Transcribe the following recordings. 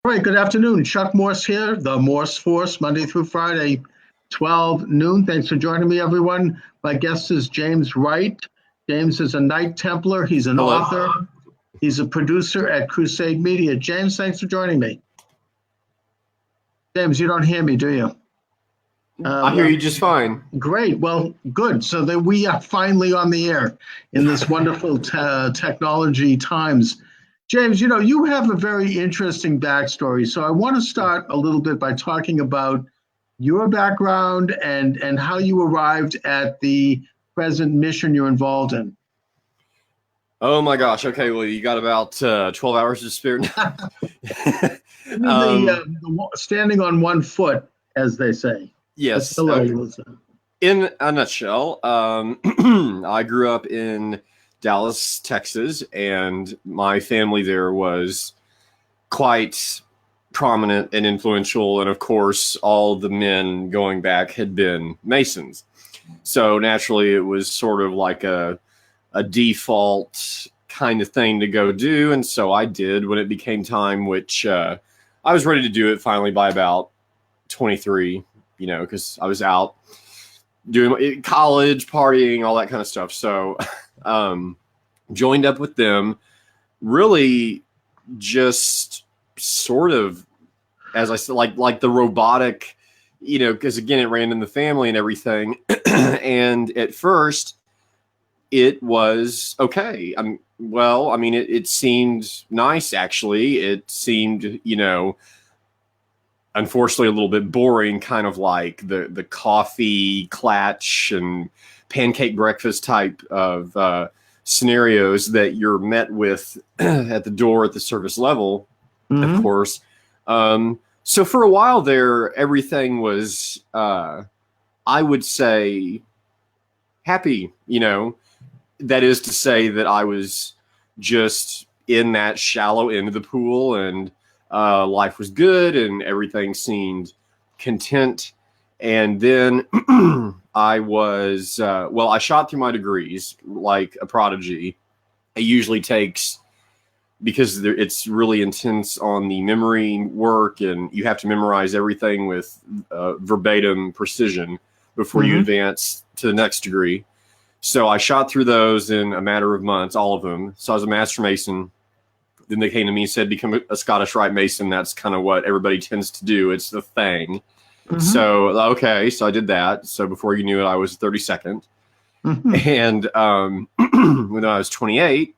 All right, good afternoon. Chuck Morse here, the Morse Force, Monday through Friday, 12 noon. Thanks for joining me, everyone. My guest is James Wright. James is a Knight Templar. He's an Hello. author. He's a producer at Crusade Media. James, thanks for joining me. James, you don't hear me, do you? I hear you just fine. Great. Well, good. So that we are finally on the air in this wonderful technology times. James, you have a very interesting backstory. So I want to start a little bit by talking about your background and how you arrived at the present mission you're involved in. Oh my gosh. Okay. Well, you got about 12 hours to spare now. The standing on one foot, as they say. Yes. In a nutshell, I grew up in Dallas, Texas, and my family there was quite prominent and influential. And of course, all the men going back had been Masons. So naturally, it was sort of like a default kind of thing to go do. And so I did when it became time, which I was ready to do it finally by about 23, because I was out doing college, partying, all that kind of stuff. So joined up with them, really just sort of, as I said, like the robotic, because again, it ran in the family and everything. And at first it was okay. It seemed nice, actually. It seemed, unfortunately a little bit boring, kind of like the coffee clatch and pancake breakfast type of scenarios that you're met with at the door at the service level, of course. So for a while there, everything was, I would say, happy, That is to say that I was just in that shallow end of the pool, and life was good and everything seemed content. And then I was, I shot through my degrees like a prodigy. It usually takes, because it's really intense on the memory work, and you have to memorize everything with verbatim precision before you advance to the next degree. So I shot through those in a matter of months, all of them. So I was a Master Mason. Then they came to me and said, become a Scottish Rite Mason. That's kind of what everybody tends to do. It's the thing. So, okay, so I did that. So before you knew it, I was 32nd. And when I was 28,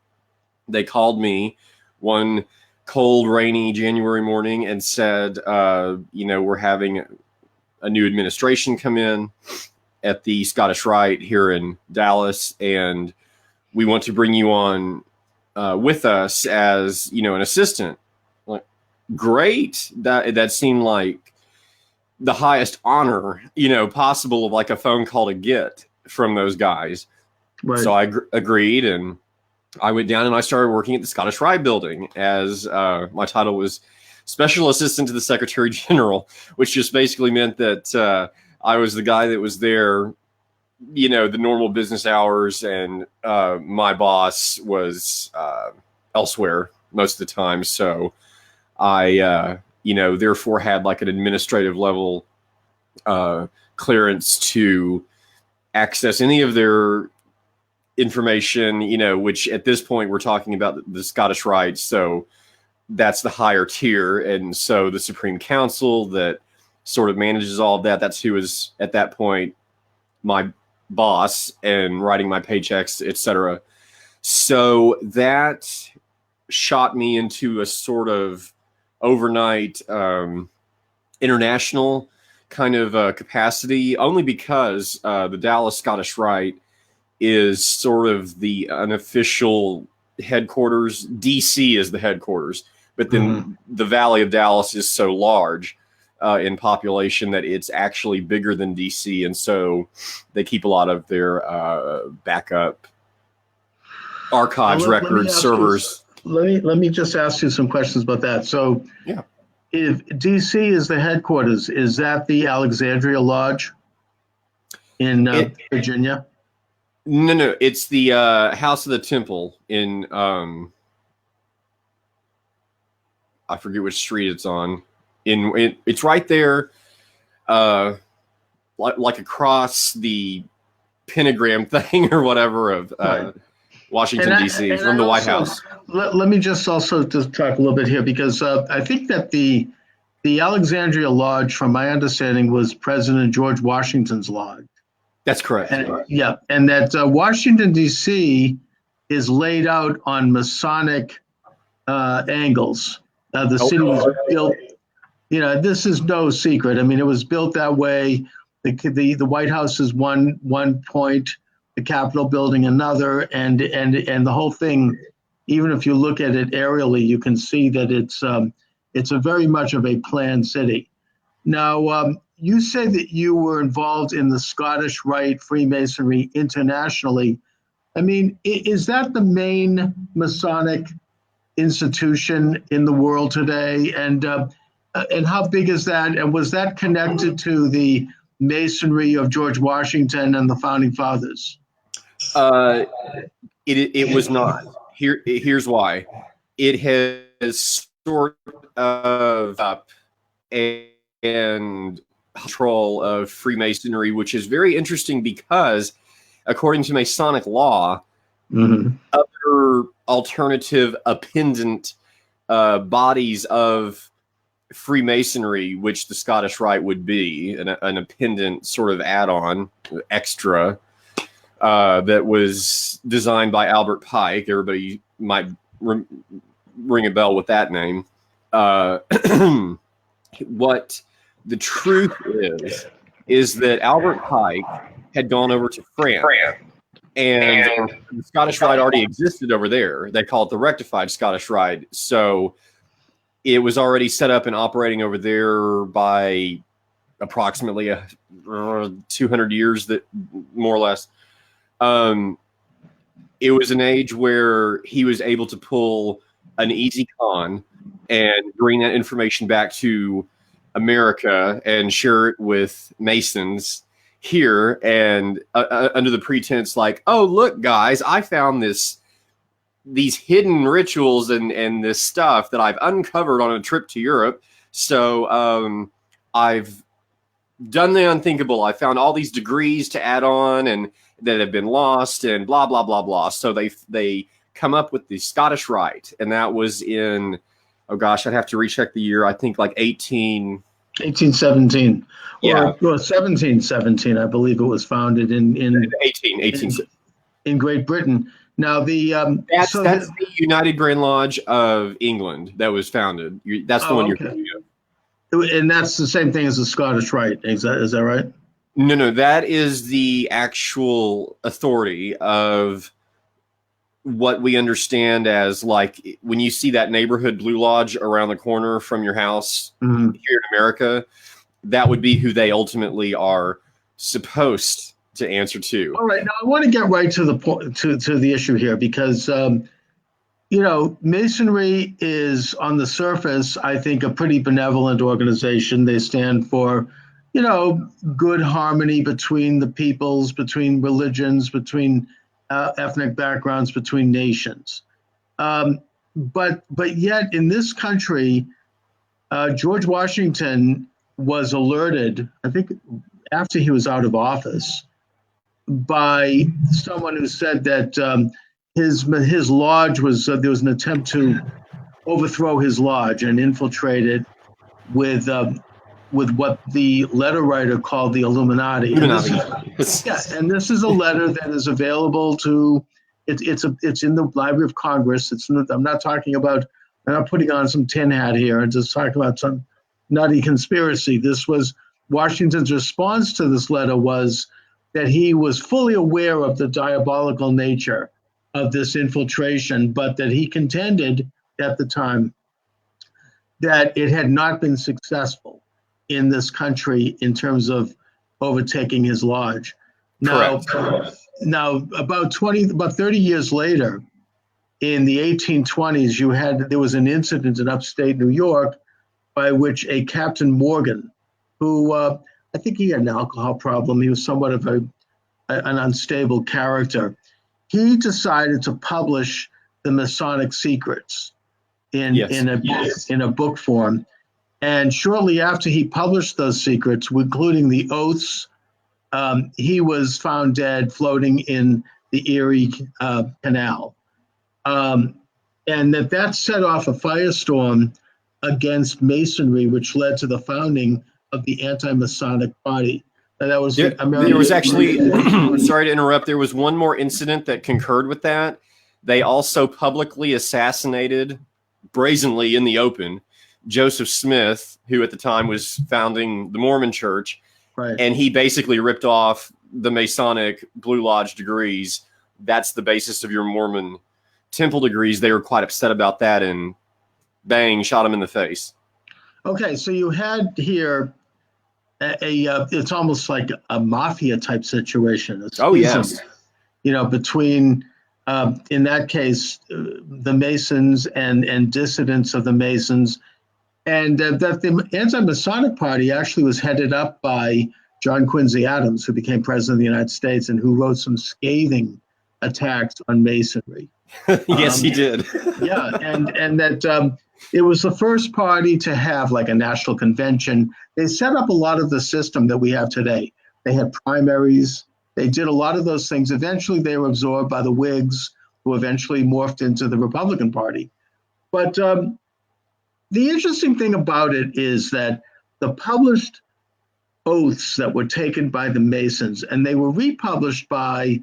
they called me one cold, rainy January morning and said, we're having a new administration come in at the Scottish Rite here in Dallas, and we want to bring you on with us as, an assistant. Like, great. That seemed like the highest honor, possible of like a phone call to get from those guys. Right. So I agreed, and I went down and I started working at the Scottish Rite building as my title was Special Assistant to the Secretary General, which just basically meant that I was the guy that was there, the normal business hours, and my boss was elsewhere most of the time. So I, therefore had like an administrative level clearance to access any of their information, which at this point we're talking about the Scottish Rite. So that's the higher tier. And so the Supreme Council that sort of manages all of that, that's who is at that point my boss and writing my paychecks, etc. So that shot me into a sort of overnight international kind of capacity, only because the Dallas Scottish Rite is sort of the unofficial headquarters. DC is the headquarters, but then the Valley of Dallas is so large in population that it's actually bigger than DC, and so they keep a lot of their backup archives, records, servers. Let me just ask you some questions about that. So, yeah, if DC is the headquarters, is that the Alexandria Lodge in Virginia? No, it's the House of the Temple in I forget which street it's on. It's right there, like across the pentagram thing or whatever of Right. Washington, D.C. from the White House. Let me just also just talk a little bit here, because I think that the Alexandria Lodge, from my understanding, was President George Washington's lodge. That's correct. Yeah, and that Washington, D.C. is laid out on Masonic angles. The city was built, this is no secret. I mean, it was built that way. The White House is one point, the Capitol building another, and the whole thing, even if you look at it aerially, you can see that it's a very much of a planned city. Now, you say that you were involved in the Scottish Rite Freemasonry internationally. I mean, is that the main Masonic institution in the world today? And how big is that? And was that connected to the Masonry of George Washington and the Founding Fathers? It was not. Here's why. It has sort of and control of Freemasonry, which is very interesting because, according to Masonic law, other alternative appendant bodies of Freemasonry, which the Scottish Rite would be, an appendant sort of add-on, extra, that was designed by Albert Pike. Everybody might ring a bell with that name. What the truth is that Albert Pike had gone over to France, and the Scottish Rite already existed over there. They call it the Rectified Scottish Rite. So it was already set up and operating over there by approximately 200 years, that more or less. It was an age where he was able to pull an easy con and bring that information back to America and share it with Masons here, and under the pretense like, oh, look, guys, I found these hidden rituals and this stuff that I've uncovered on a trip to Europe. So I've done the unthinkable. I found all these degrees to add on and that have been lost and blah, blah, blah, blah. So they come up with the Scottish Rite, and that was in, oh gosh, I'd have to recheck the year. I think like 1817. Yeah. Or 1717, I believe it was founded in 18. In Great Britain. Now that's the United Grand Lodge of England that was founded. That's the one you're thinking of. And that's the same thing as the Scottish Rite. Is that right? No, that is the actual authority of what we understand as, like, when you see that neighborhood Blue Lodge around the corner from your house here in America, that would be who they ultimately are supposed to answer to. All right. Now I want to get right to the point, to the issue here, because Masonry is, on the surface, I think, a pretty benevolent organization. They stand for, good harmony between the peoples, between religions, between ethnic backgrounds, between nations. But yet in this country, George Washington was alerted, I think after he was out of office, by someone who said that his lodge was, there was an attempt to overthrow his lodge and infiltrate it with what the letter writer called the Illuminati. And this is a letter that is available to, it's in the Library of Congress. I'm not putting on some tin hat here and just talking about some nutty conspiracy. This was Washington's response to this letter, was that he was fully aware of the diabolical nature of this infiltration, but that he contended at the time that it had not been successful in this country in terms of overtaking his lodge. Now, about 30 years later, in the 1820s, there was an incident in upstate New York by which a Captain Morgan, who I think he had an alcohol problem, he was somewhat of an unstable character, he decided to publish the Masonic secrets. in Yes. in a in a book form. And shortly after he published those secrets, including the oaths, he was found dead floating in the Erie Canal. And that set off a firestorm against Masonry, which led to the founding of the Anti-Masonic Party. And that was there was actually, sorry to interrupt, there was one more incident that concurred with that. They also publicly assassinated, brazenly in the open, Joseph Smith, who at the time was founding the Mormon Church. Right. And he basically ripped off the Masonic Blue Lodge degrees. That's the basis of your Mormon Temple degrees. They were quite upset about that and bang, shot him in the face. Okay, so you had here it's almost like a mafia type situation. Yes. Between in that case the Masons and dissidents of the Masons, and that the Anti-Masonic Party actually was headed up by John Quincy Adams, who became president of the United States and who wrote some scathing attacks on Masonry. Yes, he did. Yeah, and that it was the first party to have like a national convention. They set up a lot of the system that we have today. They had primaries. They did a lot of those things. Eventually, they were absorbed by the Whigs, who eventually morphed into the Republican Party. But the interesting thing about it is that the published oaths that were taken by the Masons, and they were republished by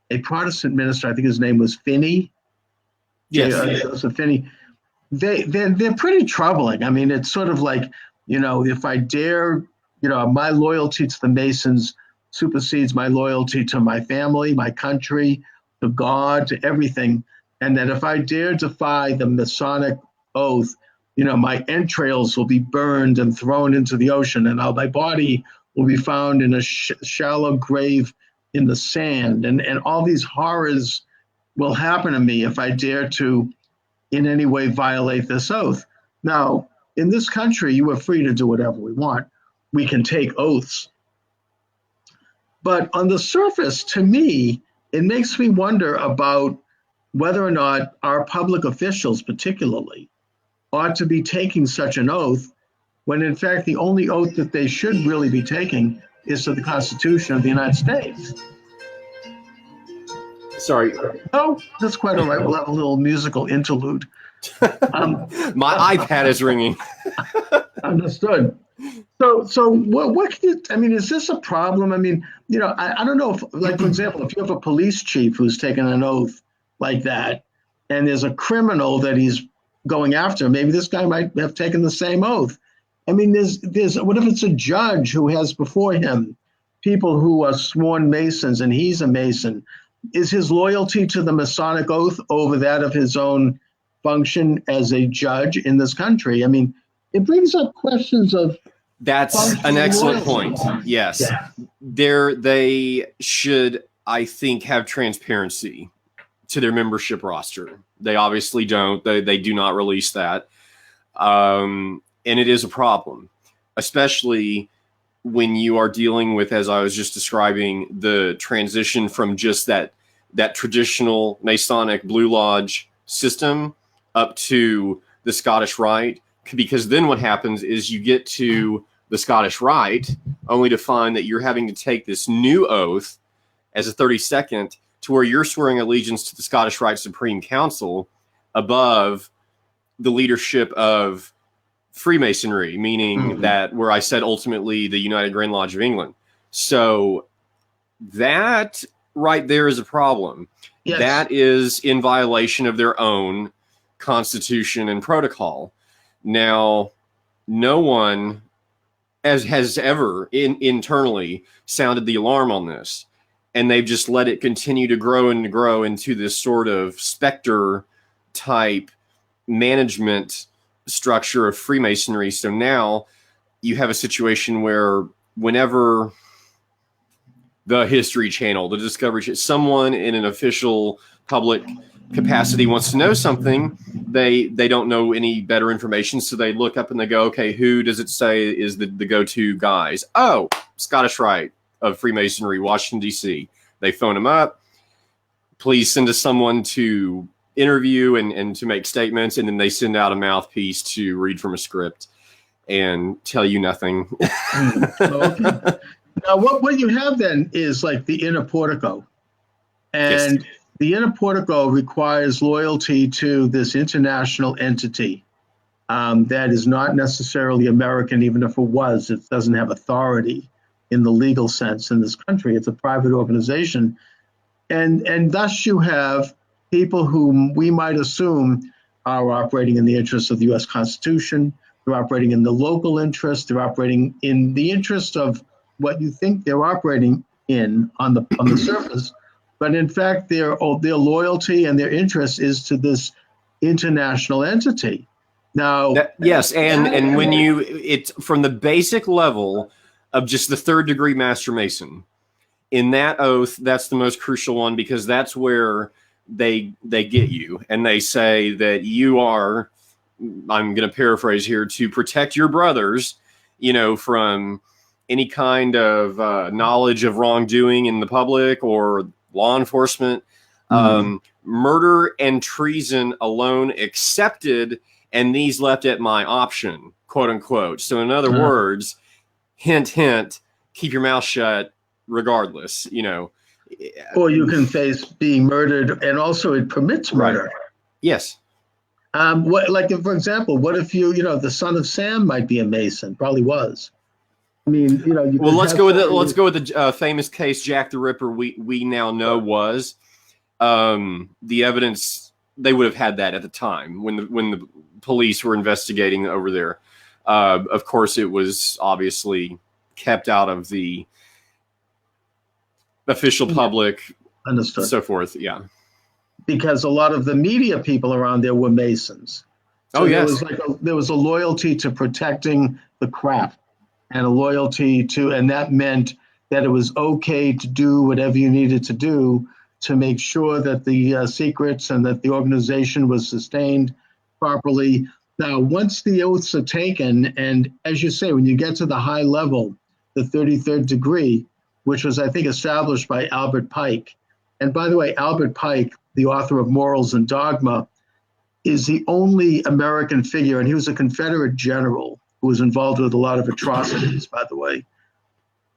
a Protestant minister, I think his name was Finney. Yes. Joseph Finney. They're pretty troubling. I mean, it's sort of like, if I dare, my loyalty to the Masons supersedes my loyalty to my family, my country, to God, to everything. And that if I dare defy the Masonic oath, my entrails will be burned and thrown into the ocean, and my body will be found in a shallow grave in the sand. And all these horrors will happen to me if I dare to in any way violate this oath. Now, in this country, you are free to do whatever we want. We can take oaths. But on the surface, to me, it makes me wonder about whether or not our public officials, particularly, ought to be taking such an oath when, in fact, the only oath that they should really be taking is to the Constitution of the United States. Sorry. Oh, that's quite all right. We'll have a little musical interlude. My iPad is ringing. Understood. So what can you, I mean, is this a problem? I mean, I don't know if, like, for example, if you have a police chief who's taken an oath like that, and there's a criminal that he's going after, maybe this guy might have taken the same oath. I mean, there's what if it's a judge who has before him people who are sworn Masons and he's a Mason? Is his loyalty to the Masonic oath over that of his own function as a judge in this country? I mean, it brings up questions of. That's an excellent point. Yes. Yeah. They should, I think, have transparency to their membership roster. They obviously don't. They do not release that. And it is a problem, especially when you are dealing with, as I was just describing, the transition from just that traditional Masonic Blue Lodge system up to the Scottish Rite. Because then what happens is you get to the Scottish Rite only to find that you're having to take this new oath as a 32nd to where you're swearing allegiance to the Scottish Rite Supreme Council above the leadership of Freemasonry, meaning that where I said ultimately the United Grand Lodge of England. So that right there is a problem. Yes. That is in violation of their own constitution and protocol. Now, no one has ever internally sounded the alarm on this, and they've just let it continue to grow and grow into this sort of specter type management structure of Freemasonry. So now you have a situation where whenever the History Channel, the Discovery Channel, someone in an official public capacity wants to know something, they don't know any better information, so they look up and they go, okay, who does it say is the go-to guys? Oh, Scottish Rite of Freemasonry, Washington, D.C. They phone them up. Please send us someone to interview and to make statements, and then they send out a mouthpiece to read from a script and tell you nothing. Okay. Now, what you have then is like the inner portico. And Yes. the inner portico requires loyalty to this international entity that is not necessarily American, even if it was. It doesn't have authority in the legal sense in this country. It's a private organization. And thus you have people whom we might assume are operating in the interests of the U.S. Constitution. They're operating in the local interest. They're operating in the interest of what you think they're operating in on the surface. But in fact, their loyalty and their interest is to this international entity. Now, Yes, and when it's from the basic level of just the third degree Master Mason, in that oath, that's the most crucial one, because that's where they get you, and they say that you are, I'm going to paraphrase here, to protect your brothers, from any kind of knowledge of wrongdoing in the public or law enforcement, murder and treason alone accepted, and these left at my option, quote unquote. So in other words, hint, hint, keep your mouth shut regardless, Or you can face being murdered, and also it permits murder. Right. Yes. For example, what if the son of Sam might be a Mason? Probably was. I mean, Well, let's go with the famous case Jack the Ripper. We now know was the evidence. They would have had that at the time when the police were investigating over there. Of course, it was obviously kept out of the official public, understood, so forth. Yeah, because a lot of the media people around there were Masons. So yes, there was a loyalty to protecting the craft, and a loyalty to, and that meant that it was okay to do whatever you needed to do to make sure that the secrets and that the organization was sustained properly. Now, once the oaths are taken, and as you say, when you get to the high level, the 33rd degree, which was, I think, established by Albert Pike. And by the way, Albert Pike, the author of Morals and Dogma, is the only American figure, and he was a Confederate general who was involved with a lot of atrocities, by the way.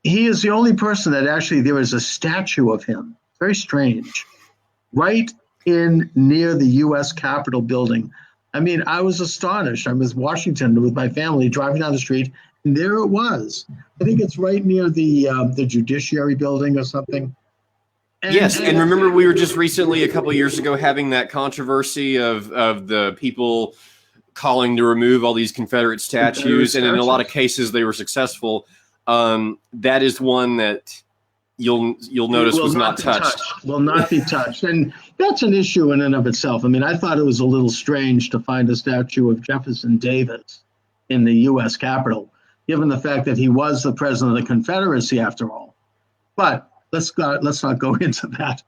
He is the only person that actually, there is a statue of him, very strange, right in near the U.S. Capitol building. I mean, I was astonished. I was in Washington with my family driving down the street, and there it was. I think it's right near the Judiciary building or something. And remember, we were just recently, a couple of years ago, having that controversy of the people calling to remove all these Confederate statues, and in a lot of cases they were successful. That is one that you'll notice was not touched. Will not be touched, and that's an issue in and of itself. I mean, I thought it was a little strange to find a statue of Jefferson Davis in the U.S. Capitol, given the fact that he was the president of the Confederacy, after all. But let's not go into that.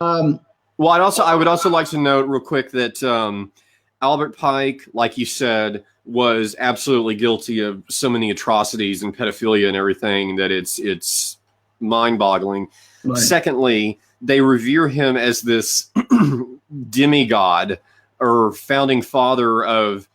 Well, I would also like to note real quick that Albert Pike, like you said, was absolutely guilty of so many atrocities and pedophilia and everything that it's mind-boggling. Right. Secondly, they revere him as this demigod or founding father of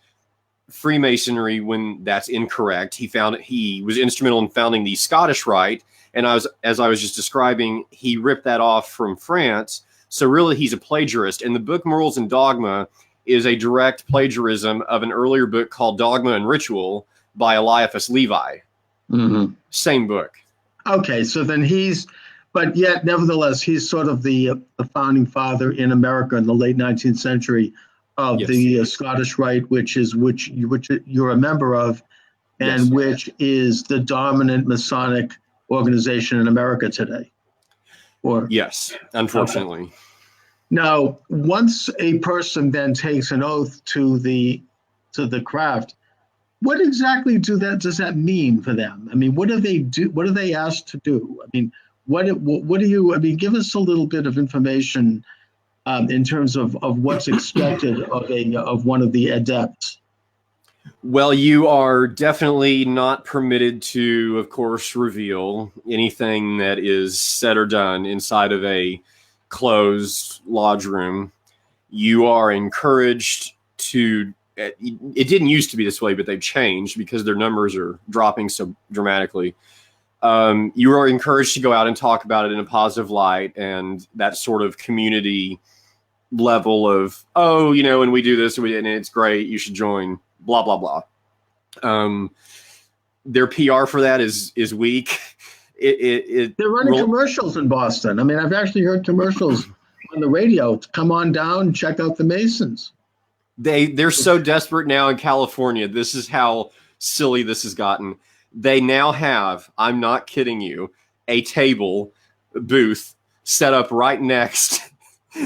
Freemasonry, when that's incorrect. He was instrumental in founding the Scottish Rite, and as I was just describing, he ripped that off from France. So really, he's a plagiarist. And the book Morals and Dogma is a direct plagiarism of an earlier book called Dogma and Ritual by Eliphas Levi. Mm-hmm. Same book. Okay, so then but yet nevertheless, he's sort of the founding father in America in the late 19th century of the Scottish Rite, which you're a member of, and which is the dominant Masonic organization in America today. Yes, unfortunately. Okay. Now, once a person then takes an oath to the craft, what exactly does that mean for them? I mean, what do they do? What are they asked to do? I mean, what do you? I mean, give us a little bit of information in terms of what's expected of one of the adepts. Well, you are definitely not permitted to, of course, reveal anything that is said or done inside of a closed lodge room. You are encouraged to, it didn't used to be this way, but they've changed because their numbers are dropping so dramatically. You are encouraged to go out and talk about it in a positive light, and that sort of community level of, oh, and we do this and it's great, you should join, blah, blah, blah. Their PR for that is weak. They're running commercials in Boston. I mean, I've actually heard commercials on the radio. Come on down, check out the Masons. They're so desperate now in California. This is how silly this has gotten. They now have, I'm not kidding you, a table booth set up right next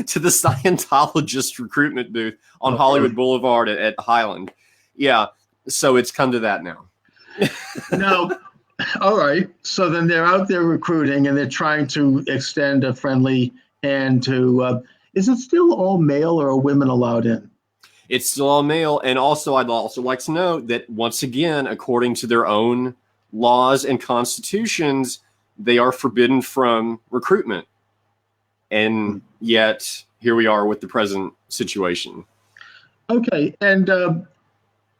to the Scientologist recruitment booth on Hollywood Boulevard at Highland. Yeah, so it's come to that now. Now, all right. So then they're out there recruiting, and they're trying to extend a friendly hand to. Is it still all male, or are women allowed in? It's still all male, and also I'd also like to note that once again, according to their own laws and constitutions, they are forbidden from recruitment, and yet here we are with the present situation. Okay, and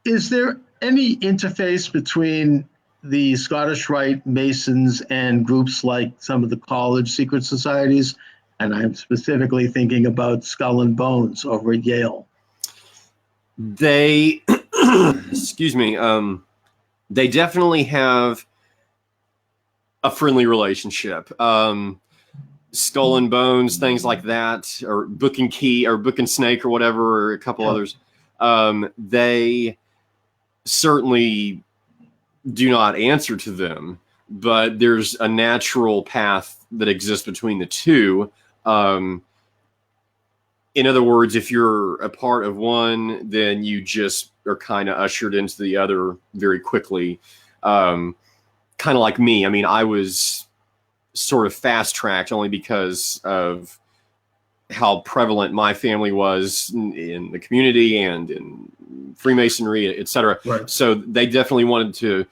is there any interface between the Scottish Rite Masons and groups like some of the college secret societies? And I'm specifically thinking about Skull and Bones over at Yale. They, excuse me, they definitely have a friendly relationship. Skull and Bones, things like that, or Book and Key, or Book and Snake, or whatever, or a couple others. They certainly do not answer to them, but there's a natural path that exists between the two. In other words, if you're a part of one, then you just are kind of ushered into the other very quickly. Kind of like me. I mean, I was sort of fast-tracked only because of how prevalent my family was in the community and in Freemasonry, et cetera. Right. So they definitely wanted to,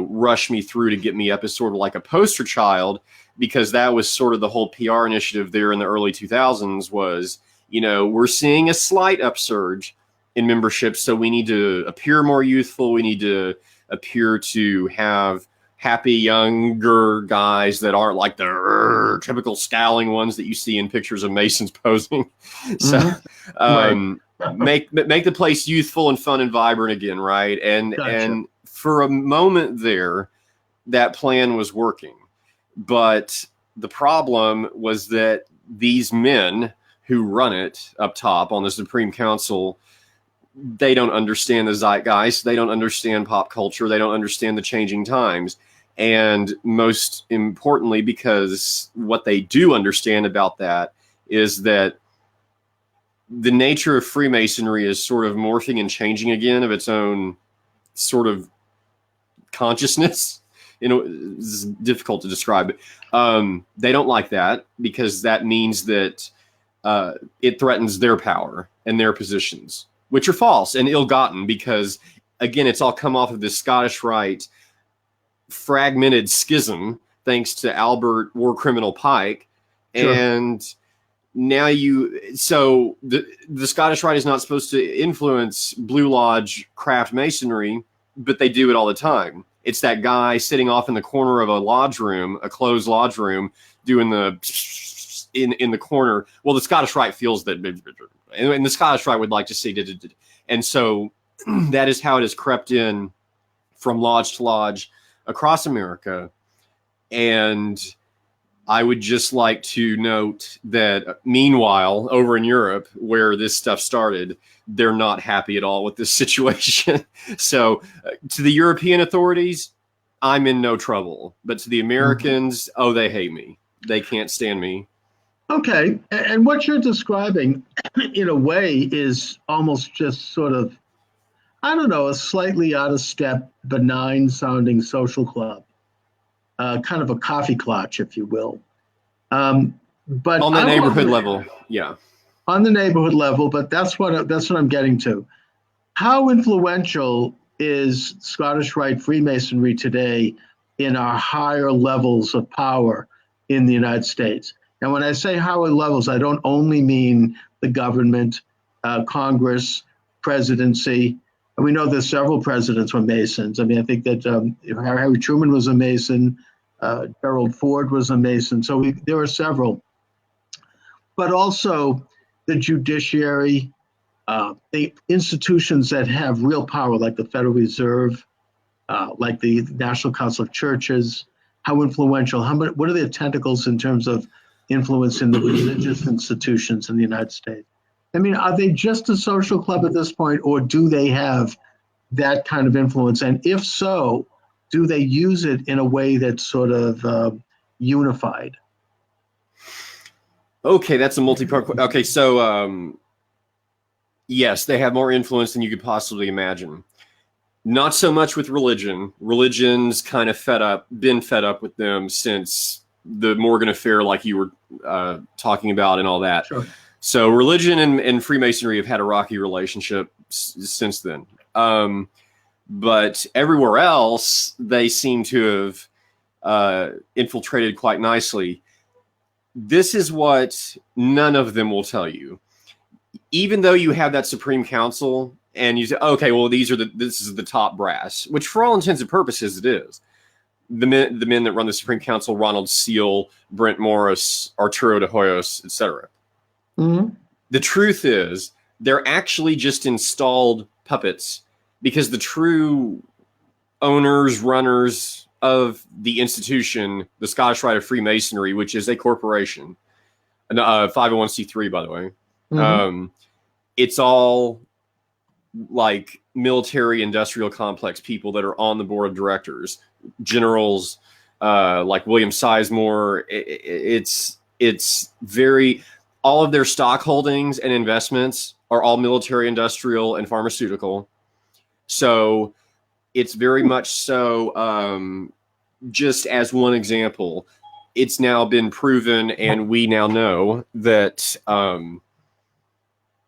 rush me through to get me up as sort of like a poster child, because that was sort of the whole PR initiative there in the early 2000s was, we're seeing a slight upsurge in membership, so we need to appear more youthful. We need to appear to have happy younger guys that aren't like the typical scowling ones that you see in pictures of Masons posing. So make the place youthful and fun and vibrant again, right? And Gotcha. And for a moment there, that plan was working. But the problem was that these men who run it up top on the Supreme Council, they don't understand the zeitgeist. They don't understand pop culture. They don't understand the changing times. And most importantly, because what they do understand about that is that the nature of Freemasonry is sort of morphing and changing again of its own sort of consciousness. It's difficult to describe. They don't like that because that means that it threatens their power and their positions, which are false and ill-gotten because, again, it's all come off of this Scottish Rite fragmented schism thanks to Albert War Criminal Pike. Sure. And now so the Scottish Rite is not supposed to influence Blue Lodge craft masonry, but they do it all the time. It's that guy sitting off in the corner of a lodge room, a closed lodge room, doing the in the corner. Well, the Scottish Rite feels that, and the Scottish Rite would like to see, and so that is how it has crept in from lodge to lodge across America. And I would just like to note that meanwhile, over in Europe, where this stuff started, they're not happy at all with this situation. So to the European authorities, I'm in no trouble. But to the Americans, oh, they hate me. They can't stand me. Okay. And what you're describing, in a way, is almost just sort of, I don't know, a slightly out of step, benign sounding social club. Kind of a coffee clutch, if you will. But on the neighborhood level, yeah. On the neighborhood level, but that's what I'm getting to. How influential is Scottish Rite Freemasonry today in our higher levels of power in the United States? And when I say higher levels, I don't only mean the government, Congress, presidency. And we know that several presidents were Masons. I mean, I think that Harry Truman was a Mason, Gerald Ford was a Mason. So there are several. But also the judiciary, the institutions that have real power, like the Federal Reserve, like the National Council of Churches, how influential, what are their tentacles in terms of influence in the religious institutions in the United States? I mean, are they just a social club at this point, or do they have that kind of influence? And if so, do they use it in a way that's sort of unified? Okay, that's a multi-part. Okay, so yes, they have more influence than you could possibly imagine. Not so much with religion. Religion's kind of been fed up with them since the Morgan affair, like you were talking about, and all that. Sure. So religion and Freemasonry have had a rocky relationship since then. But everywhere else, they seem to have infiltrated quite nicely. This is what none of them will tell you. Even though you have that Supreme Council, and you say, okay, well, this is the top brass, which for all intents and purposes it is. The men that run the Supreme Council: Ronald Seal, Brent Morris, Arturo de Hoyos, etc. Mm-hmm. The truth is, they're actually just installed puppets, because the true owners, runners of the institution, the Scottish Rite of Freemasonry, which is a corporation, a 501c3, by the way, Mm-hmm. It's all like military industrial complex people that are on the board of directors, generals like William Sizemore. It's very, all of their stock holdings and investments are all military, industrial, and pharmaceutical. So it's very much so, just as one example, it's now been proven, and we now know that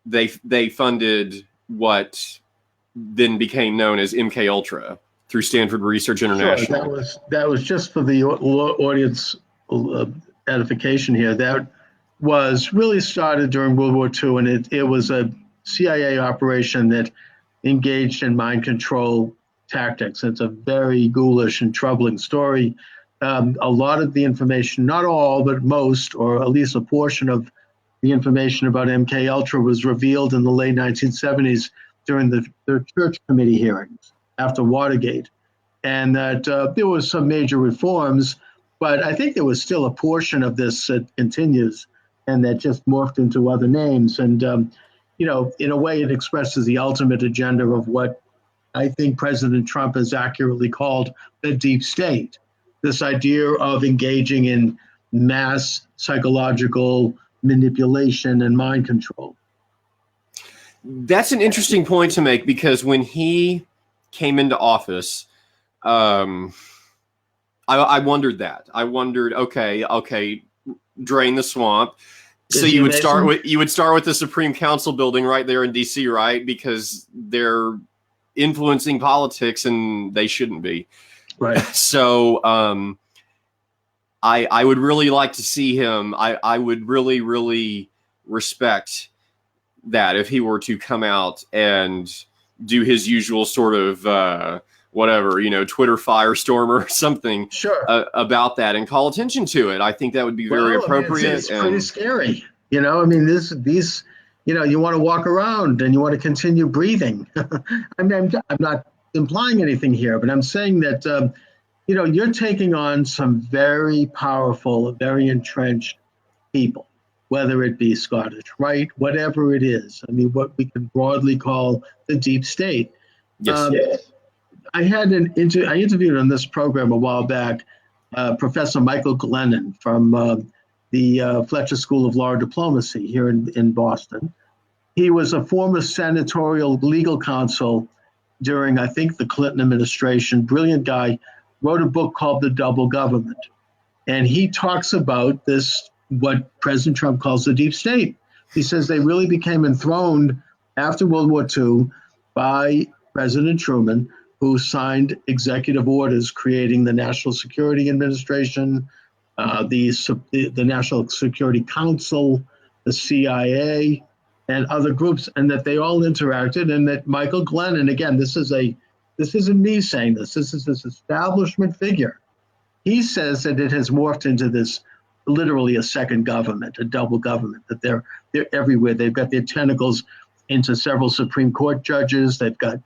they funded what then became known as MK Ultra through Stanford Research International. Sure, that was just for the audience edification here. That was really started during World War II, and it was a CIA operation that engaged in mind control tactics. It's a very ghoulish and troubling story. A lot of the information, not all, but most, or at least a portion of the information about MK Ultra was revealed in the late 1970s during the Church Committee hearings after Watergate. And that there was some major reforms, but I think there was still a portion of this that continues and that just morphed into other names. And, in a way, it expresses the ultimate agenda of what I think President Trump has accurately called the deep state. This idea of engaging in mass psychological manipulation and mind control. That's an interesting point to make, because when he came into office, I wondered that. I wondered, okay, drain the swamp. So you would start with the Supreme Council building right there in DC, right? Because they're influencing politics and they shouldn't be. Right. So I would really like to see him. I would really, really respect that if he were to come out and do his usual sort of Twitter firestorm or something. Sure. About that, and call attention to it. I think that would be very appropriate. It's pretty scary. You want to walk around and you want to continue breathing. I'm not implying anything here, but I'm saying that, you're taking on some very powerful, very entrenched people, whether it be Scottish Rite, whatever it is. I mean, what we can broadly call the deep state. Yes. I interviewed on this program a while back Professor Michael Glennon from the Fletcher School of Law and Diplomacy here in Boston. He was a former senatorial legal counsel during, I think, the Clinton administration. Brilliant guy. Wrote a book called The Double Government. And he talks about this, what President Trump calls the deep state. He says they really became enthroned after World War II by President Truman, who signed executive orders creating the National Security Administration, the National Security Council, the CIA, and other groups, and that they all interacted, and that Michael Glenn, and again, this isn't me saying this is this establishment figure. He says that it has morphed into this literally a second government, a double government, that they're everywhere. They've got their tentacles into several Supreme Court judges. They've got,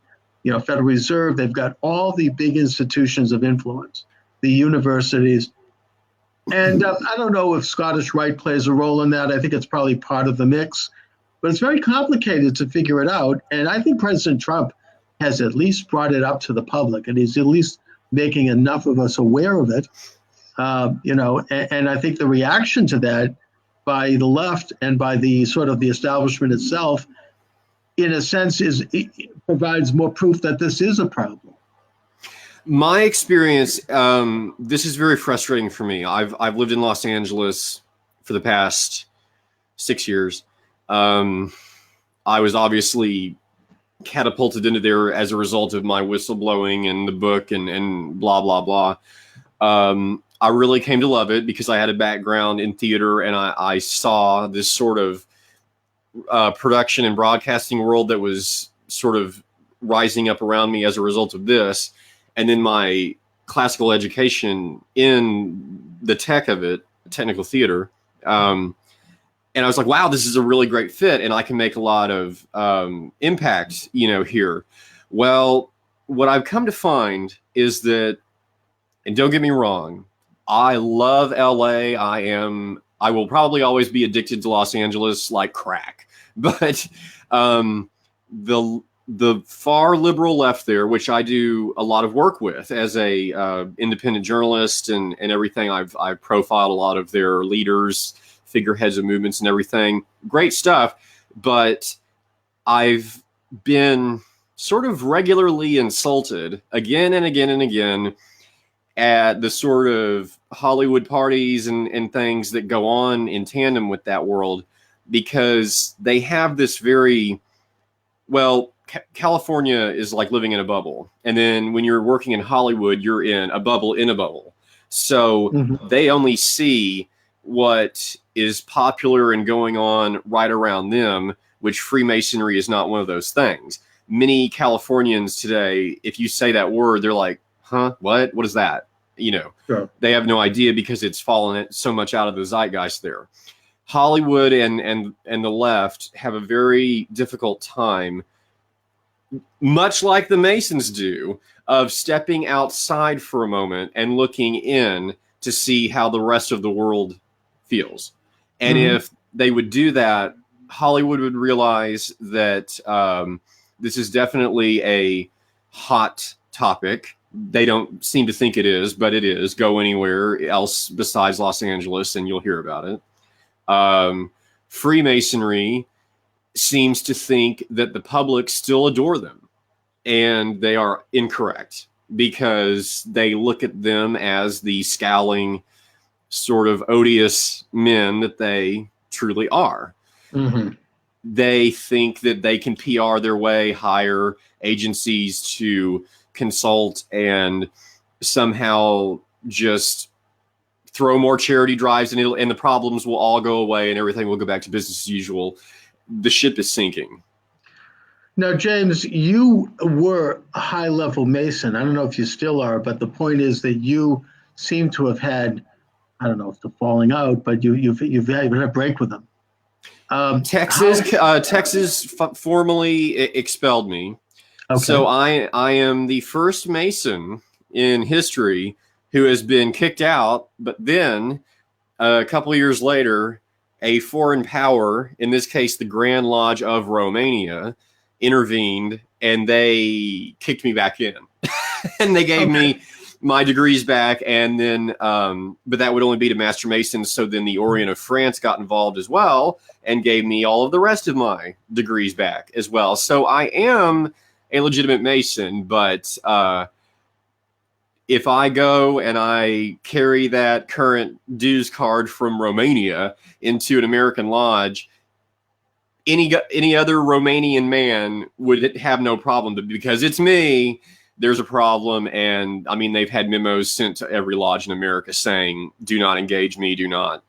Federal Reserve. They've got all the big institutions of influence, the universities. And I don't know if Scottish Rite plays a role in that. I think it's probably part of the mix, but it's very complicated to figure it out. And I think President Trump has at least brought it up to the public, and he's at least making enough of us aware of it. And I think the reaction to that by the left and by the sort of the establishment itself, in a sense, provides more proof that this is a problem. My experience, this is very frustrating for me. I've lived in Los Angeles for the past 6 years. I was obviously catapulted into there as a result of my whistleblowing and the book and blah, blah, blah. I really came to love it because I had a background in theater, and I saw this sort of production and broadcasting world that was sort of rising up around me as a result of this. And then my classical education in the tech of it, technical theater. And I was like, wow, this is a really great fit, and I can make a lot of impact, here. Well, what I've come to find is that, and don't get me wrong, I love LA. I will probably always be addicted to Los Angeles like crack. But the far liberal left there, which I do a lot of work with as a independent journalist and everything, I've profiled a lot of their leaders, figureheads of movements and everything. Great stuff. But I've been sort of regularly insulted again and again and again at the sort of Hollywood parties and things that go on in tandem with that world, because they have this very, California is like living in a bubble. And then when you're working in Hollywood, you're in a bubble in a bubble. So they only see what is popular and going on right around them, which Freemasonry is not one of those things. Many Californians today, if you say that word, they're like, huh, what is that? Sure. They have no idea because it's fallen so much out of the zeitgeist there. Hollywood and the left have a very difficult time, much like the Masons do, of stepping outside for a moment and looking in to see how the rest of the world feels. And if they would do that, Hollywood would realize that this is definitely a hot topic. They don't seem to think it is, but it is. Go anywhere else besides Los Angeles and you'll hear about it. Freemasonry seems to think that the public still adore them, and they are incorrect, because they look at them as the scowling, sort of odious men that they truly are. They think that they can PR their way, hire agencies to consult, and somehow just throw more charity drives, and the problems will all go away and everything will go back to business as usual. The ship is sinking. Now, James, you were a high-level Mason. I don't know if you still are, but the point is that you seem to have had, I don't know if the falling out, but you've had a break with them. Texas formally expelled me. Okay. So I am the first Mason in history who has been kicked out, but then a couple of years later, a foreign power, in this case the Grand Lodge of Romania, intervened, and they kicked me back in. And they gave me my degrees back, and then but that would only be to Master Mason. So then the Orient of France got involved as well and gave me all of the rest of my degrees back as well. So I am a legitimate Mason, but if I go and I carry that current dues card from Romania into an American lodge, any other Romanian man would have no problem, but because it's me, there's a problem. And I mean, they've had memos sent to every lodge in America saying, do not engage me, do not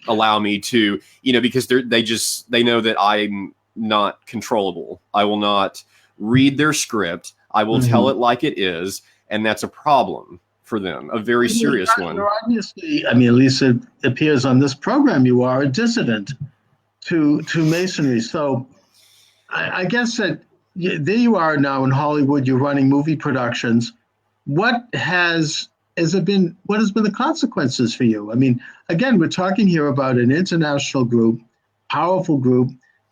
allow me to, because they know that I'm not controllable. I will not read their script. I will tell it like it is. And that's a problem for them, a very serious one. You're obviously, at least it appears on this program, you are a dissident to Masonry. So I guess that there you are now in Hollywood, you're running movie productions. What has been the consequences for you? Again, we're talking here about an international group, powerful group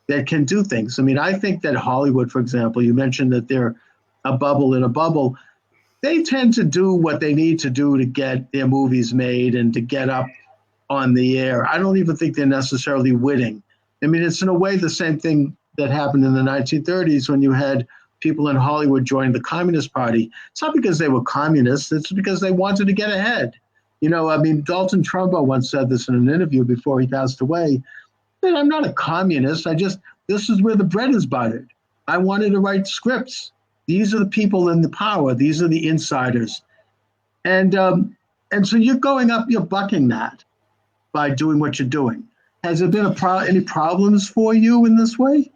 that can do things. I think that Hollywood, for example, you mentioned that they're a bubble in a bubble. They tend to do what they need to do to get their movies made and to get up on the air. I don't even think they're necessarily winning. It's in a way the same thing that happened in the 1930s when you had people in Hollywood join the Communist Party. It's not because they were communists, it's because they wanted to get ahead. Dalton Trumbo once said this in an interview before he passed away, that I'm not a communist, this is where the bread is buttered. I wanted to write scripts. These are the people in the power. These are the insiders. And so you're going up, you're bucking that by doing what you're doing. Has there been any problems for you in this way?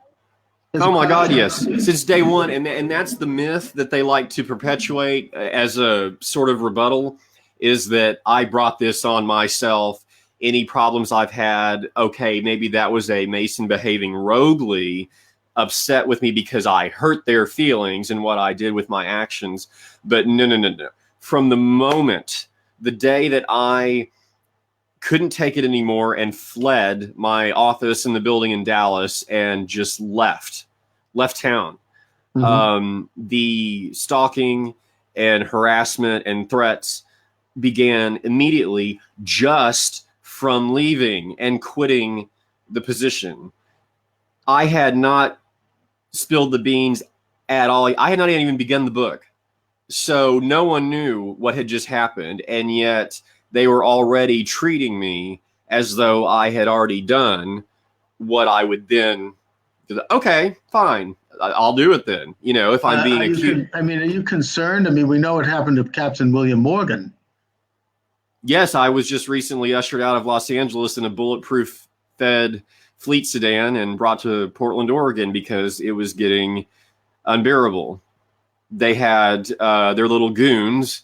Oh my God, yes. Since day one. And that's the myth that they like to perpetuate as a sort of rebuttal, is that I brought this on myself. Any problems I've had, okay, maybe that was a Mason behaving roguely, upset with me because I hurt their feelings and what I did with my actions. But no. From the moment, the day that I couldn't take it anymore and fled my office in the building in Dallas and just left town, the stalking and harassment and threats began immediately just from leaving and quitting the position. I had not spilled the beans at all. I had not even begun the book. So no one knew what had just happened. And yet they were already treating me as though I had already done what I would then, okay, fine, I'll do it then. If I'm being accused. Are you concerned? We know what happened to Captain William Morgan. Yes, I was just recently ushered out of Los Angeles in a bulletproof fed fleet sedan and brought to Portland, Oregon, because it was getting unbearable. They had their little goons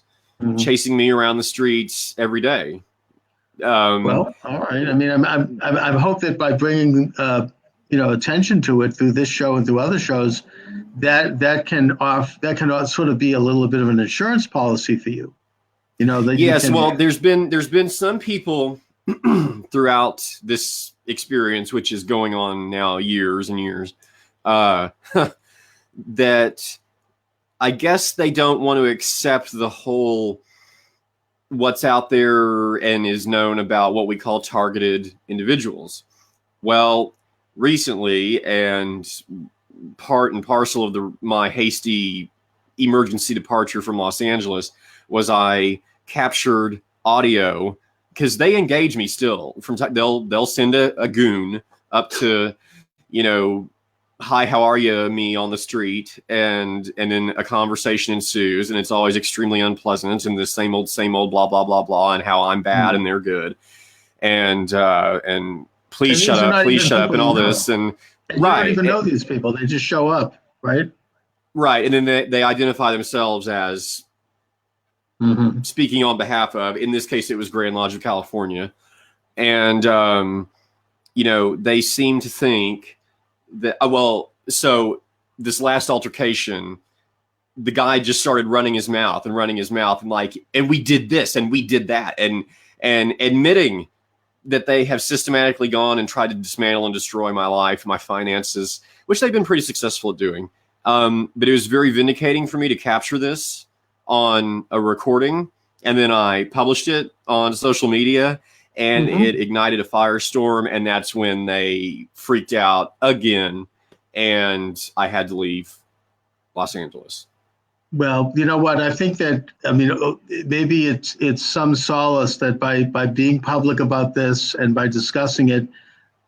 chasing me around the streets every day. Well, all right. I hope that by bringing attention to it through this show and through other shows, that can sort of be a little bit of an insurance policy for you. Yes. Well, there's been some people throughout this experience, which is going on now years and years, that I guess they don't want to accept the whole what's out there and is known about what we call targeted individuals. Well, recently, and part and parcel of my hasty emergency departure from Los Angeles, was I captured audio, because they engage me still. They'll send a goon up to, hi, how are you, me on the street, and then a conversation ensues, and it's always extremely unpleasant, and the same old blah blah blah blah, and how I'm bad and they're good, and please shut up, and all this, and you don't even know these people; they just show up, right? Right, and then they identify themselves as speaking on behalf of, in this case, it was Grand Lodge of California, and they seem to think that, so this last altercation, the guy just started running his mouth and and we did this and we did that, and admitting that they have systematically gone and tried to dismantle and destroy my life, my finances, which they've been pretty successful at doing. But it was very vindicating for me to capture this on a recording, and then I published it on social media, and it ignited a firestorm, and that's when they freaked out again, and I had to leave Los Angeles. Well, you know what? I think that, maybe it's some solace that by being public about this and by discussing it,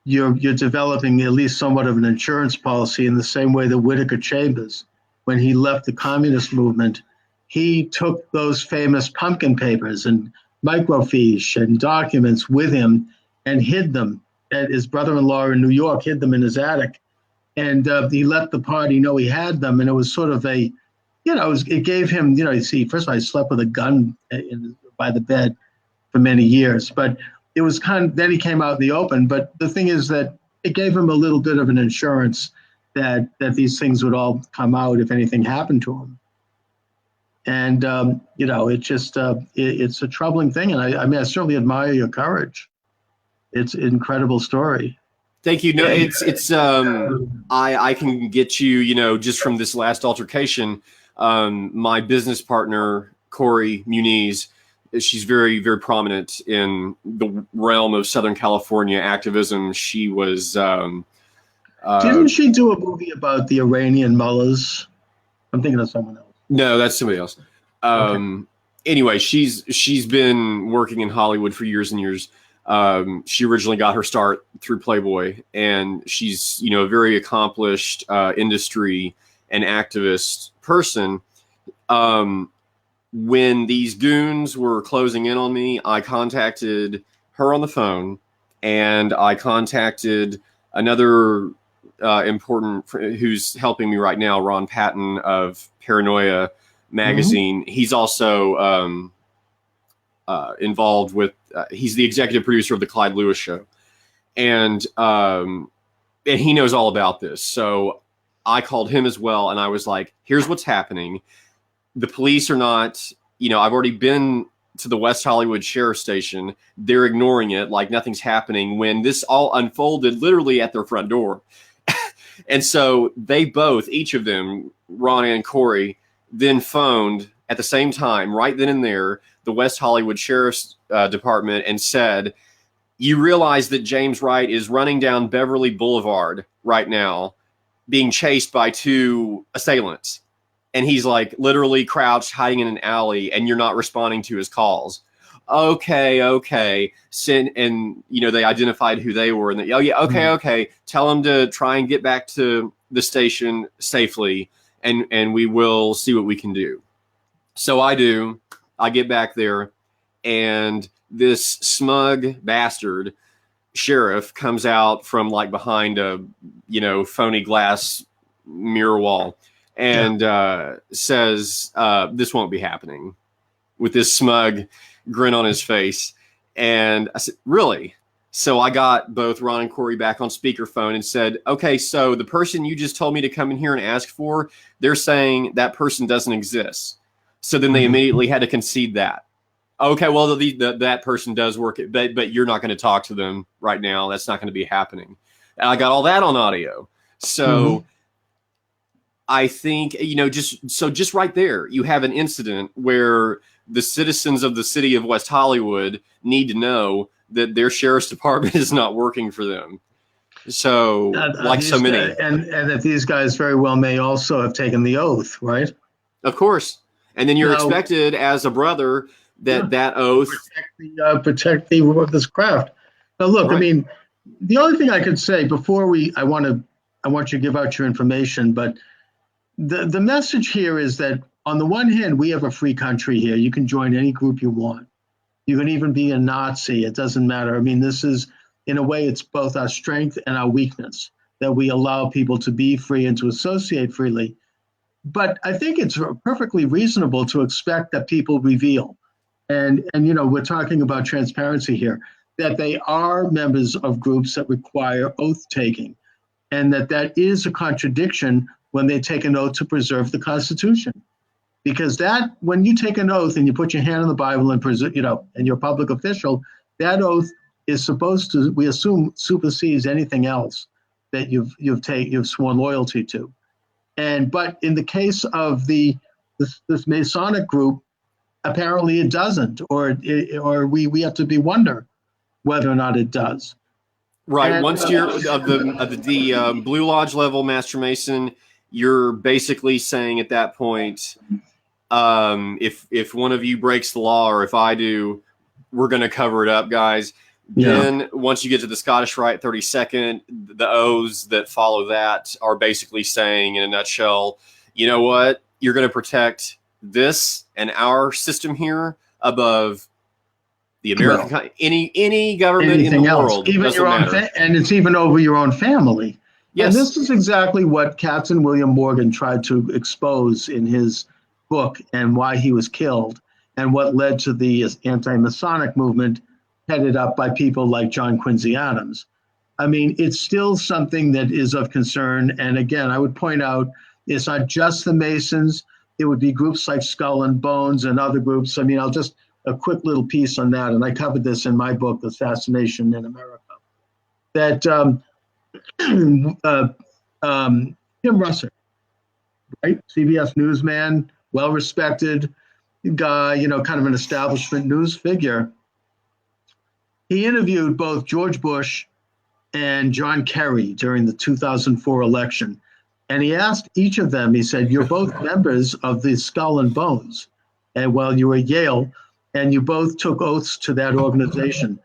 you're developing at least somewhat of an insurance policy, in the same way that Whittaker Chambers, when he left the communist movement, he took those famous pumpkin papers and microfiche and documents with him and hid them. And his brother-in-law in New York hid them in his attic. And he let the party know he had them. And it was sort of a, it gave him, you see, first of all, I slept with a gun by the bed for many years. But it was then he came out in the open. But the thing is that it gave him a little bit of an insurance that these things would all come out if anything happened to him. And, it just, it's a troubling thing. And I certainly admire your courage. It's an incredible story. Thank you. No, I can get you, just from this last altercation, my business partner, Corey Muniz, she's very, very prominent in the realm of Southern California activism. She was, didn't she do a movie about the Iranian mullahs? I'm thinking of someone else. No, that's somebody else. Okay. Anyway, she's been working in Hollywood for years and years. She originally got her start through Playboy, and she's, a very accomplished industry and activist person. When these goons were closing in on me, I contacted her on the phone, and I contacted another important who's helping me right now, Ron Patton of Paranoia magazine. Mm-hmm. He's also involved with he's the executive producer of the Clyde Lewis show, and he knows all about this. So I called him as well, and I was like, here's what's happening. The police are not, I've already been to the West Hollywood Sheriff Station. They're ignoring it like nothing's happening, when this all unfolded literally at their front door. And so they both, each of them, Ron and Corey, then phoned at the same time, right then and there, the West Hollywood Sheriff's Department, and said, you realize that James Wright is running down Beverly Boulevard right now, being chased by two assailants. And he's like literally crouched, hiding in an alley, and you're not responding to his calls. Okay. And, they identified who they were. And okay. Tell them to try and get back to the station safely, and we will see what we can do. So I do. I get back there, and this smug bastard sheriff comes out from like behind a, phony glass mirror wall, and says, this won't be happening, with this smug grin on his face. And I said, really? So I got both Ron and Corey back on speakerphone and said, okay, so the person you just told me to come in here and ask for, they're saying that person doesn't exist. So then they immediately had to concede that. Okay, well, that person does work, but you're not going to talk to them right now. That's not going to be happening. And I got all that on audio. So I think, just right there, you have an incident where the citizens of the city of West Hollywood need to know that their sheriff's department is not working for them. So, so many. And that these guys very well may also have taken the oath, right? Of course. And then you're expected as a brother that oath. Protect this craft. Now, look, right. I mean, the only thing I could say before I want you to give out your information, but the message here is that on the one hand, we have a free country here. You can join any group you want. You can even be a Nazi. It doesn't matter. I mean, this is, in a way, it's both our strength and our weakness that we allow people to be free and to associate freely. But I think it's perfectly reasonable to expect that people reveal. And we're talking about transparency here, that they are members of groups that require oath taking, and that is a contradiction when they take an oath to preserve the Constitution. Because that, when you take an oath and you put your hand on the Bible and and you're a public official, that oath is supposed to, we assume, supersedes anything else that you've sworn loyalty to. But in the case of this Masonic group, apparently it doesn't, or we have to wonder whether or not it does. Right. And once you're of the Blue Lodge level Master Mason, you're basically saying at that point, if one of you breaks the law, or if I do, we're going to cover it up, guys. Yeah. Then once you get to the Scottish Rite 32nd, the oaths that follow that are basically saying, in a nutshell, you know what? You're going to protect this and our system here above the American, any government in the world, even doesn't your own, matter. and it's even over your own family. Yes. And this is exactly what Captain William Morgan tried to expose in his book, and why he was killed, and what led to the anti-Masonic movement headed up by people like John Quincy Adams. I mean, it's still something that is of concern. And again, I would point out, it's not just the Masons. It would be groups like Skull and Bones and other groups. I mean, I'll just a quick little piece on that, and I covered this in my book, Assassination in America, that Tim Russert, right? CBS newsman, well-respected guy, kind of an establishment news figure. He interviewed both George Bush and John Kerry during the 2004 election. And he asked each of them, he said, you're both members of the Skull and Bones. And while you were at Yale, and you both took oaths to that organization.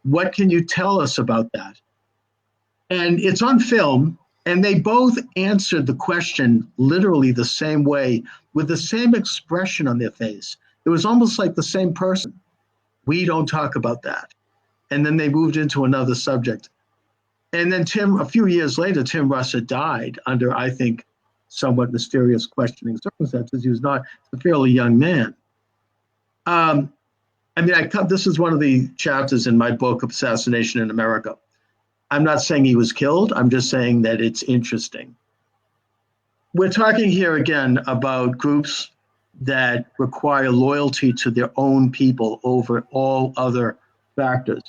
What can you tell us about that? And it's on film, and they both answered the question literally the same way, with the same expression on their face. It was almost like the same person. We don't talk about that. And then they moved into another subject. And then a few years later, Tim Russert died under, I think, somewhat mysterious questioning circumstances. He was not a fairly young man. This is one of the chapters in my book, Assassination in America. I'm not saying he was killed. I'm just saying that it's interesting. We're talking here again about groups that require loyalty to their own people over all other factors.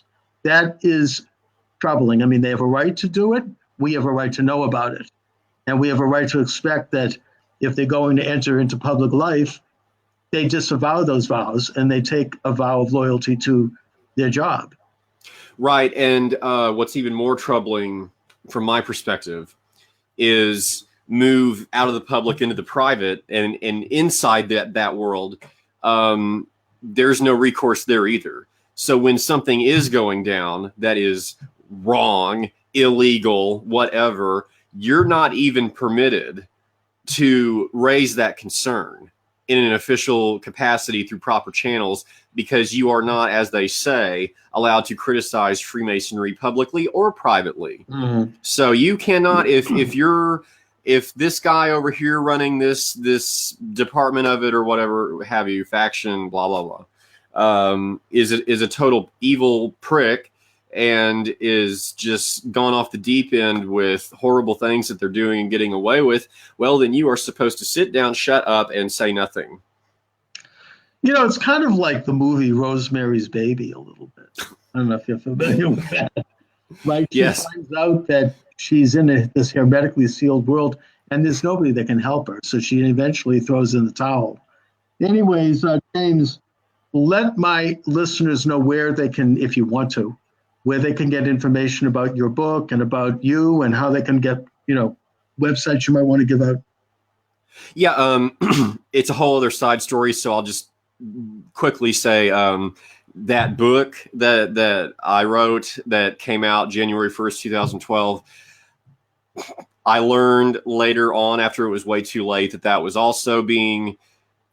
That is troubling. I mean, they have a right to do it. We have a right to know about it. And we have a right to expect that if they're going to enter into public life, they disavow those vows and they take a vow of loyalty to their job. Right. And what's even more troubling from my perspective is move out of the public into the private, and inside that world, there's no recourse there either. So when something is going down that is wrong, illegal, whatever, you're not even permitted to raise that concern in an official capacity through proper channels, because you are not, as they say, allowed to criticize Freemasonry publicly or privately. Mm-hmm. So you cannot, if this guy over here running this department of it or whatever have you, faction, blah blah blah, is a total evil prick and is just gone off the deep end with horrible things that they're doing and getting away with, well, then you are supposed to sit down, shut up, and say nothing. It's kind of like the movie Rosemary's Baby a little bit. I don't know if you're familiar with that. Right? Yes. She finds out that she's in this hermetically sealed world and there's nobody that can help her. So she eventually throws in the towel. Anyways, James, let my listeners know where they can, if you want to, where they can get information about your book and about you, and how they can get, websites you might want to give out. Yeah, it's a whole other side story, so I'll just quickly say that book that I wrote that came out January 1st, 2012, I learned later on, after it was way too late, that was also being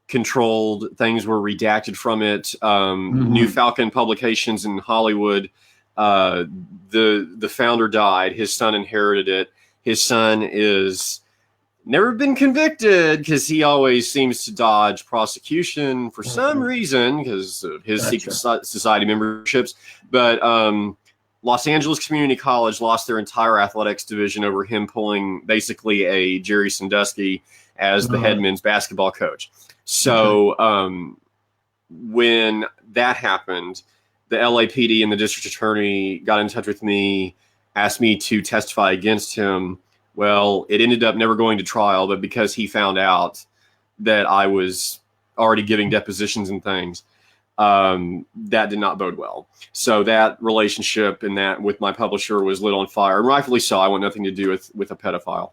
controlled. Things were redacted from it. New Falcon Publications in Hollywood, the founder died. His son inherited it. His son is never been convicted because he always seems to dodge prosecution for some reason because of his secret society memberships. But Los Angeles Community College lost their entire athletics division over him pulling basically a Jerry Sandusky as the head men's basketball coach. So when that happened, the LAPD and the district attorney got in touch with me, asked me to testify against him. Well, it ended up never going to trial, but because he found out that I was already giving depositions and things, that did not bode well. So that relationship and that with my publisher was lit on fire, and rightfully so. I want nothing to do with a pedophile.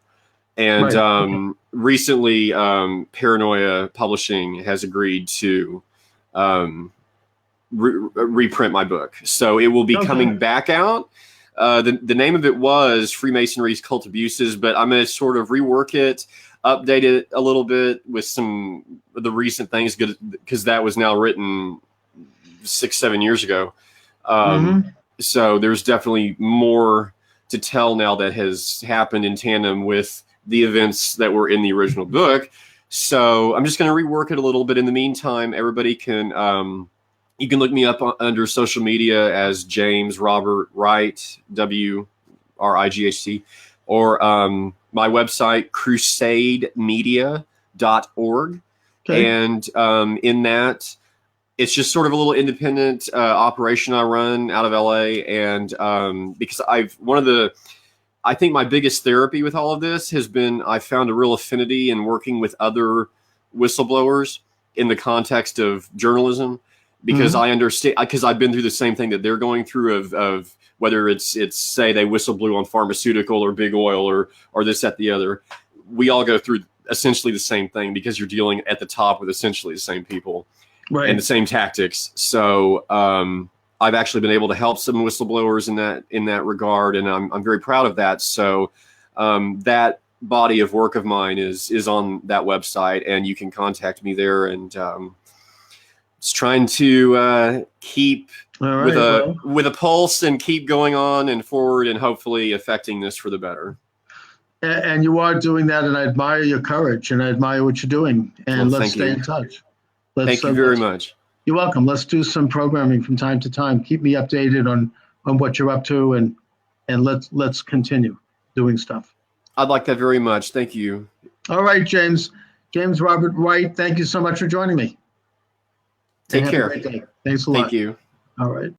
And recently, Paranoia Publishing has agreed to reprint my book. So it will be coming back out. The name of it was Freemasonry's Cult Abuses, but I'm going to sort of rework it update it a little bit with some of the recent things, because that was now written 6-7 years ago. So there's definitely more to tell now that has happened in tandem with the events that were in the original book. So I'm just going to rework it a little bit. In the meantime, everybody can, you can look me up under social media as James Robert Wright, WRIGHT, or my website, crusademedia.org. Okay. And in that, it's just sort of a little independent operation I run out of LA. And because I think my biggest therapy with all of this has been, I found a real affinity in working with other whistleblowers in the context of journalism, because I understand, because I've been through the same thing that they're going through of whether it's say they whistleblew on pharmaceutical or big oil or this, that, the other. We all go through essentially the same thing, because you're dealing at the top with essentially the same people. Right. And the same tactics. So I've actually been able to help some whistleblowers in that regard, and I'm very proud of that. So that body of work of mine is on that website, and you can contact me there. And just trying to keep with a pulse and keep going on and forward, and hopefully affecting this for the better. And you are doing that, and I admire your courage, and I admire what you're doing. And let's stay in touch. Thank you very much. You're welcome. Let's do some programming from time to time. Keep me updated on what you're up to, and let's continue doing stuff. I'd like that very much. Thank you. All right, James Robert Wright, thank you so much for joining me. Take care. Have a great day. Thanks a lot. Thank you. All right.